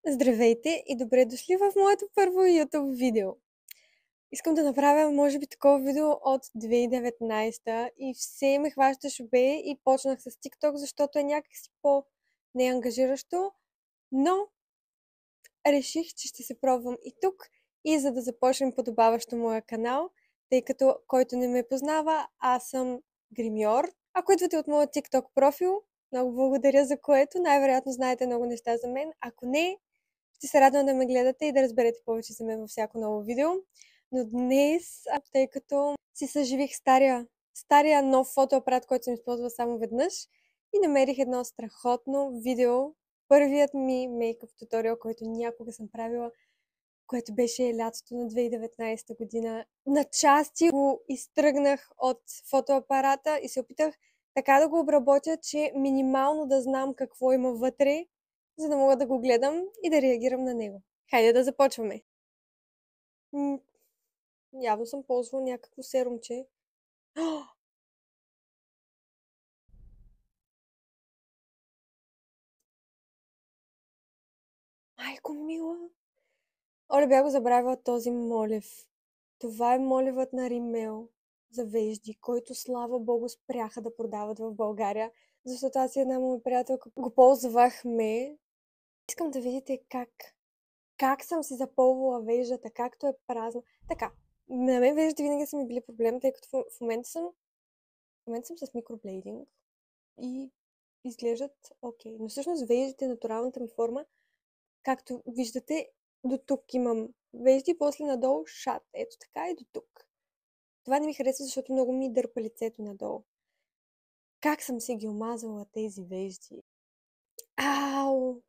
Здравейте и добре дошли в моето първо YouTube видео. Искам да направя, може би, такова видео от 2019 и все ме хваща шубе и почнах с TikTok, защото е някакси по-неангажиращо, но реших, че ще се пробвам и тук, и за да започнем подобаващо моя канал, тъй като който не ме познава, аз съм гримьор. Ако идвате от моя TikTok профил, много благодаря за което. Най-вероятно знаете много неща за мен. Ако не, ще се радвам да ме гледате и да разберете повече за мен във всяко ново видео. Но днес, тъй като си съживих стария нов фотоапарат, който съм използвала само веднъж, и намерих едно страхотно видео. Първият ми мейкъп туториал, който някога съм правила, което беше лятото на 2019 година. На части го изтръгнах от фотоапарата и се опитах така да го обработя, че минимално да знам какво има вътре, за да мога да го гледам и да реагирам на него. Хайде да започваме! Явно съм ползвала някакво серумче. Майко мила! Оле, бях го забравила този молев. Това е молевът на Римел за вежди, който, слава богу, спряха да продават в България, защото аз и една моя приятелка го ползвахме. Искам да видите как съм си запълвала веждата, както е празна. Така, на мен веждите винаги са ми били проблем, тъй като в момента съм с микроблейдинг и изглеждат окей. Но всъщност веждите, натуралната ми форма, както виждате, до тук имам вежди, после надолу шат. Ето така и до тук. Това не ми харесва, защото много ми дърпа лицето надолу. Как съм си ги омазвала тези вежди? Ау!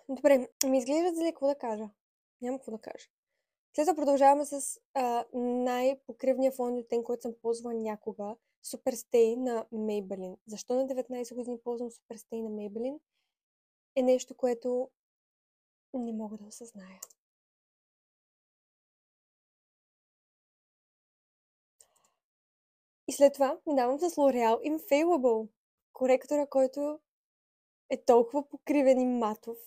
Добре, ми изглеждат зле, какво да кажа? Няма какво да кажа. След това продължаваме с най-покривния фон оттенък, който съм ползвала някога. Superstay на Maybelline. Защо на 19 години ползвам Superstay на Maybelline? Е нещо, което не мога да осъзная. И след това минавам с L'Oreal Infallible. Коректора, който е толкова покривен и матов.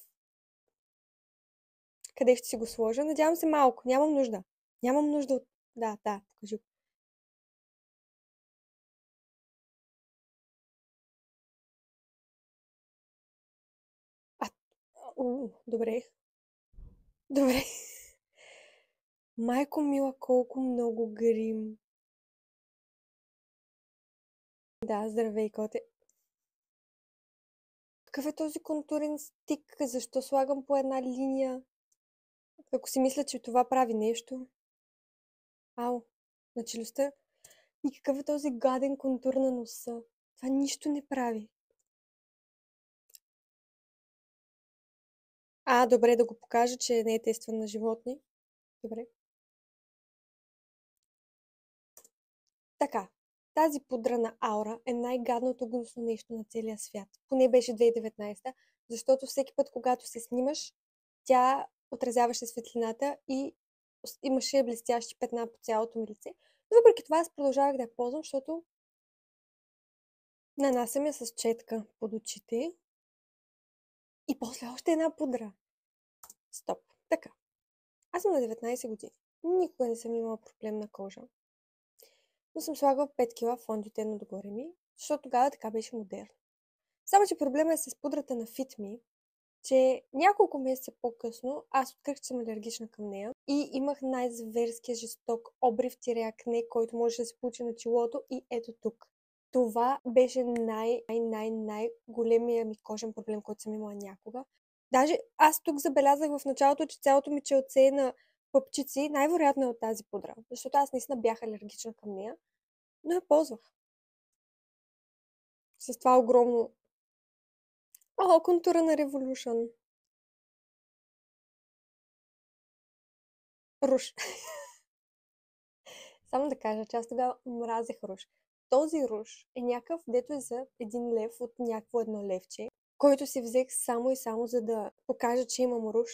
Къде ще си го сложа? Надявам се малко. Нямам нужда. Нямам нужда от... Да, покажи го. Добре. Добре. Майко мила, колко много грим. Да, здравей, коте. Какъв е този контурен стик? Защо слагам по една линия? Ако си мисля, че това прави нещо. Ау, на челюстта. И какъв е този гаден контур на носа? Това нищо не прави. Добре, да го покажа, че не е тестван на животни. Добре. Така, тази пудра на Аура е най-гадното гнусно нещо на целия свят. Поне беше 2019, защото всеки път, когато се снимаш, тя отразяваше светлината и имаше блестящи петна по цялото ми лице. Но въпреки това аз продължавах да я ползвам, защото нанасям я с четка под очите и после още една пудра. Стоп. Така. Аз съм на 19 години. Никога не съм имала проблем на кожа. Но съм слагала 5 кила фондютен отгоре ми, защото тогава така беше модерно. Само, че проблема е с пудрата на Fit Me, че няколко месеца по-късно аз открих, че съм алергична към нея и имах най-зверския жесток обрив-акне, който може да се получи на челото и ето тук. Това беше най-големия ми кожен проблем, който съм имала някога. Даже аз тук забелязах в началото, че цялото ми челце е на пъпчици, най-вероятно е от тази пудра, защото аз наистина бях алергична към нея, но я ползвах. С това огромно... контура на Revolution. Руш. Само да кажа, че аз тогава мразех руш. Този руш е някакъв, дето е за 1 лев от някакво едно левче, който си взех само и само за да покажа, че имам руш.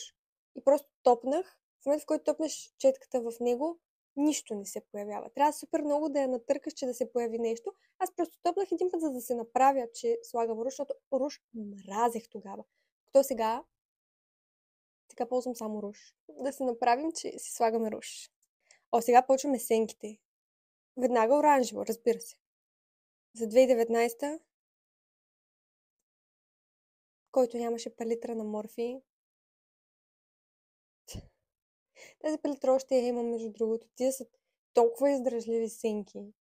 И просто топнах. В момента, в който топнеш четката в него, Нищо не се появява. Трябва супер много да я натъркаш, че да се появи нещо. Аз просто топлах един път, за да се направя, че слагам руш, защото руш мразех тогава. Като сега ползвам само руш. Да се направим, че си слагаме руш. Сега почваме сенките. Веднага оранжево, разбира се. За 2019, който нямаше палитра на Морфи. Тази палитра още я имам, между другото. Тия са толкова издръжливи сенки.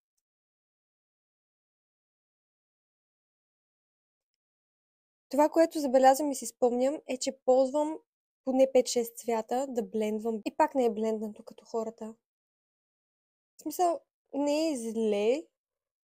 Това, което забелязвам и си спомням, е, че ползвам поне 5-6 цвята да блендвам. И пак не е бленднато като хората. В смисъл, не е зле,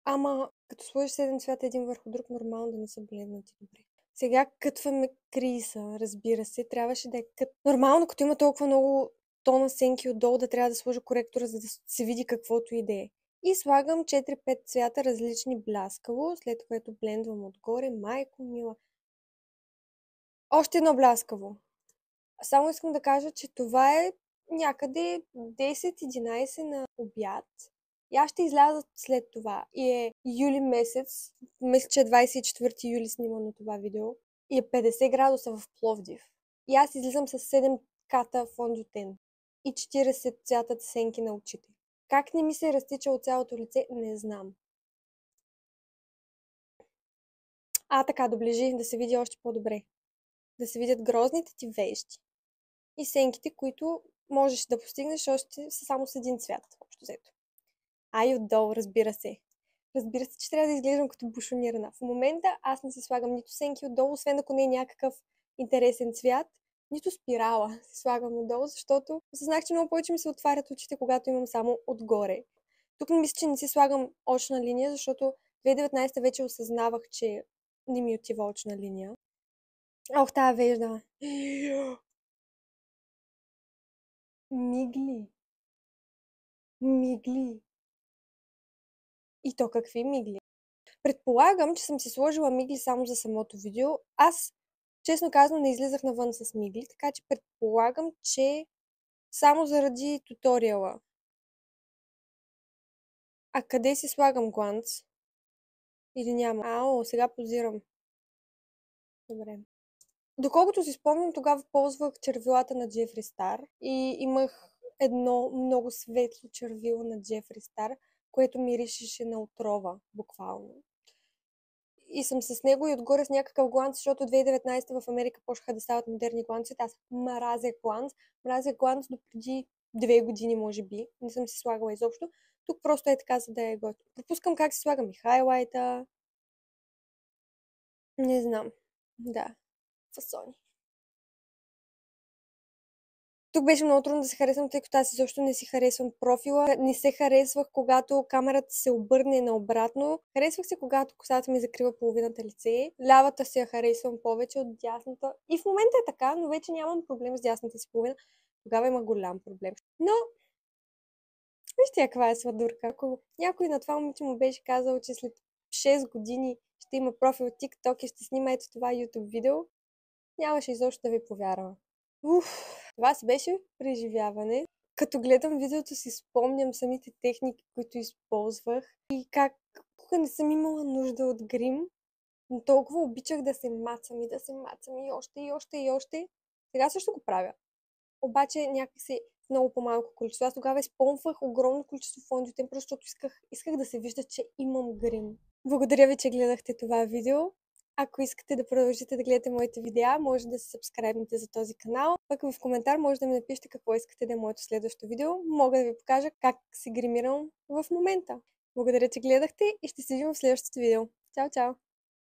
ама като сложиш 7 цвята един върху друг, нормално да не са бленднати добре. Сега кътваме криса, разбира се. Трябваше да е нормално, като има толкова много тона сенки отдолу, да трябва да сложа коректора, за да се види каквото и да е. И слагам 4-5 цвята различни бляскаво, след което блендвам отгоре. Майко мила. Още едно бляскаво. Само искам да кажа, че това е някъде 10-11 на обяд. И аз ще изляза след това. И е юли месец. Мисля, че 24 юли снимано това видео. И е 50 градуса в Пловдив. И аз излизам с 7 ката фондютен. И 40 цвята сенки на очите. Как не ми се разтича от цялото лице, не знам. Така, доближи да се види още по-добре. Да се видят грозните ти вещи. И сенките, които можеш да постигнеш още само с един цвят, общо взето. И отдолу, разбира се. Разбира се, че трябва да изглеждам като бушонирана. В момента аз не си слагам нито сенки отдолу, освен ако не е някакъв интересен цвят, нито спирала си слагам отдолу, защото осъзнах, че много повече ми се отварят очите, когато имам само отгоре. Тук не мисля, че не си слагам очна линия, защото 2019 вече осъзнавах, че не ми отива очна линия. Тая вежда. Мигли. Мигли. И то какви мигли? Предполагам, че съм си сложила мигли само за самото видео. Аз, честно казвам, не излизах навън с мигли, така че предполагам, че само заради туториала. Къде си слагам гланц? Или няма? Сега позирам. Добре. Доколкото си спомням, тогава ползвах червилата на Джефри Стар и имах едно много светло червило на Джефри Стар, което миришеше на отрова, буквално. И съм с него и отгоре с някакъв гланц, защото 2019 в Америка почнаха да стават модерни гланци. Аз мразех гланц. Мразех гланц до преди 2 години, може би. Не съм си слагала изобщо. Тук просто е така, за да е готово. Пропускам как си слагам и хайлайта. Не знам. Да. Фасони. Тук беше много трудно да се харесвам, тъй като аз изобщо не си харесвам профила. Не се харесвах, когато камерата се обърне наобратно. Харесвах се, когато косата ми закрива половината лице. Лявата си я харесвам повече от дясната. И в момента е така, но вече нямам проблем с дясната си половина. Тогава има голям проблем. Но, вижте каква е сладурка. Ако някой на това момиче му беше казал, че след 6 години ще има профил в TikTok и ще снима ето това YouTube видео, нямаше изобщо да ви повярва. Това си беше преживяване. Като гледам видеото си спомням самите техники, които използвах и как не съм имала нужда от грим, но толкова обичах да се мацам и да се мацам и още, и още, и още. Сега също го правя. Обаче някакси много по-малко количество. Аз тогава изпомпвах огромно количество фондютен, просто защото исках да се вижда, че имам грим. Благодаря ви, че гледахте това видео. Ако искате да продължите да гледате моите видеа, може да се сабскрайбнете за този канал. Пък в коментар може да ми напишете какво искате да е моето следващо видео. Мога да ви покажа как се гримирам в момента. Благодаря, че гледахте и ще се видим в следващото видео. Чао, чао!